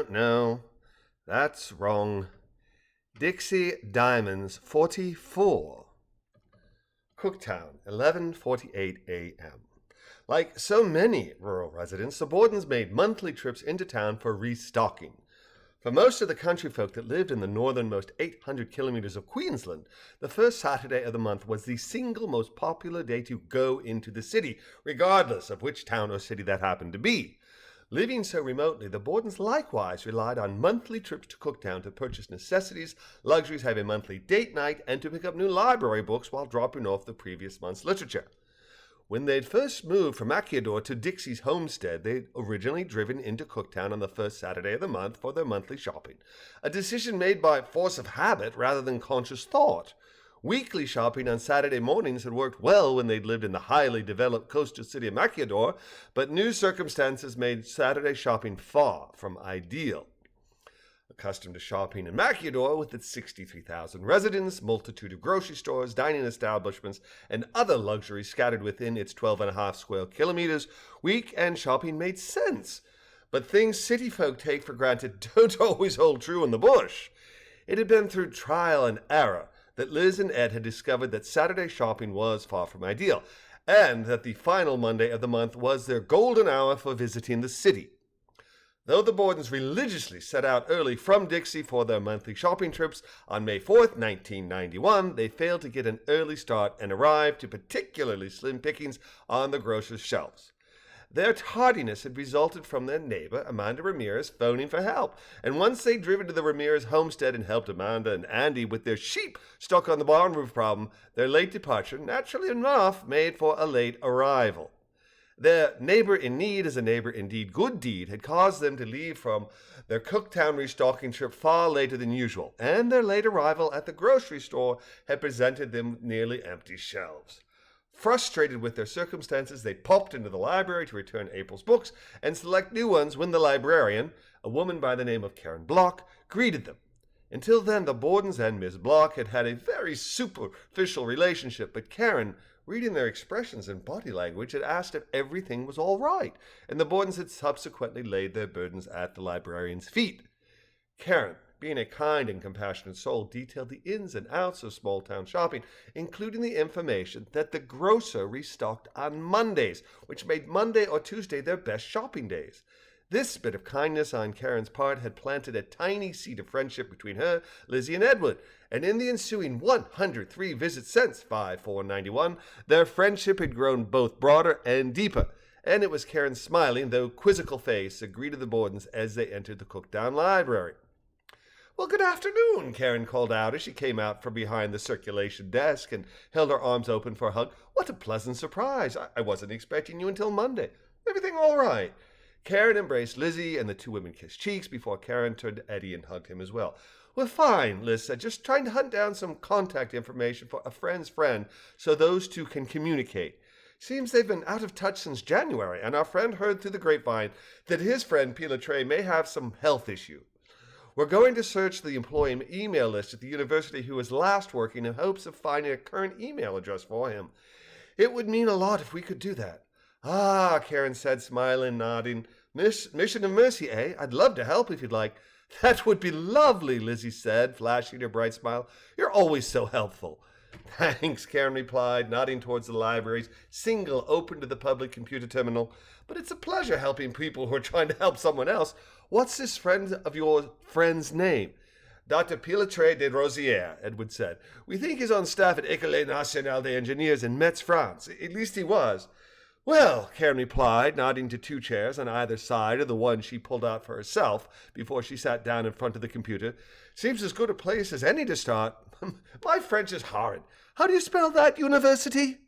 No. That's wrong. Dixie Diamonds, 44. Cooktown, 11:48 a.m. Like so many rural residents, the Bordens made monthly trips into town for restocking. For most of the country folk that lived in the northernmost 800 kilometers of Queensland, the first Saturday of the month was the single most popular day to go into the city, regardless of which town or city that happened to be. Living so remotely, the Bordens likewise relied on monthly trips to Cooktown to purchase necessities, luxuries, have a monthly date night, and to pick up new library books while dropping off the previous month's literature. When they'd first moved from Machiador to Dixie's homestead, they'd originally driven into Cooktown on the first Saturday of the month for their monthly shopping, a decision made by force of habit rather than conscious thought. Weekly shopping on Saturday mornings had worked well when they'd lived in the highly developed coastal city of Machiador, but new circumstances made Saturday shopping far from ideal. Accustomed to shopping in Machiador with its 63,000 residents, multitude of grocery stores, dining establishments, and other luxuries scattered within its 12.5 square kilometers, weekend shopping made sense. But things city folk take for granted don't always hold true in the bush. It had been through trial and error that Liz and Ed had discovered that Saturday shopping was far from ideal, and that the final Monday of the month was their golden hour for visiting the city. Though the Bordens religiously set out early from Dixie for their monthly shopping trips, on May 4th, 1991, they failed to get an early start and arrived to particularly slim pickings on the grocer's shelves. Their tardiness had resulted from their neighbor, Amanda Ramirez, phoning for help, and once they'd driven to the Ramirez homestead and helped Amanda and Andy with their sheep stuck on the barn roof problem, their late departure, naturally enough, made for a late arrival. Their neighbor in need is a neighbor indeed good deed had caused them to leave from their Cooktown restocking trip far later than usual, and their late arrival at the grocery store had presented them nearly empty shelves. Frustrated with their circumstances, they popped into the library to return April's books and select new ones when the librarian, a woman by the name of Karen Block, greeted them. Until then, the Bordens and Miss Block had had a very superficial relationship, but Karen, reading their expressions and body language, had asked if everything was all right, and the Bordens had subsequently laid their burdens at the librarian's feet. Karen, being a kind and compassionate soul, detailed the ins and outs of small-town shopping, including the information that the grocer restocked on Mondays, which made Monday or Tuesday their best shopping days. This bit of kindness on Karen's part had planted a tiny seed of friendship between her, Lizzie, and Edward, and in the ensuing 103 visits since 5/4/91, their friendship had grown both broader and deeper, and it was Karen's smiling, though quizzical face that greeted the Bordens as they entered the Cooktown library. "Well, good afternoon," Karen called out as she came out from behind the circulation desk and held her arms open for a hug. "What a pleasant surprise. I wasn't expecting you until Monday. Everything all right?" Karen embraced Lizzie, and the two women kissed cheeks before Karen turned to Eddie and hugged him as well. "We're fine," Liz said, "just trying to hunt down some contact information for a friend's friend so those two can communicate. Seems they've been out of touch since January, and our friend heard through the grapevine that his friend Pilatray may have some health issue. We're going to search the employee email list at the university who was last working in hopes of finding a current email address for him. It would mean a lot if we could do that." "Ah," Karen said, smiling, nodding. "Mission of Mercy, eh? I'd love to help if you'd like." "That would be lovely," Lizzie said, flashing her bright smile. "You're always so helpful." "Thanks," Karen replied, nodding towards the library's single open to the public computer terminal. "But it's a pleasure helping people who are trying to help someone else. What's this friend of your friend's name?" "Dr. Pilatray de Rosière," Edward said. "We think he's on staff at École Nationale des Engineers in Metz, France. At least he was." "Well," Karen replied, nodding to two chairs on either side of the one she pulled out for herself before she sat down in front of the computer, "seems as good a place as any to start. My French is horrid. How do you spell that, university?"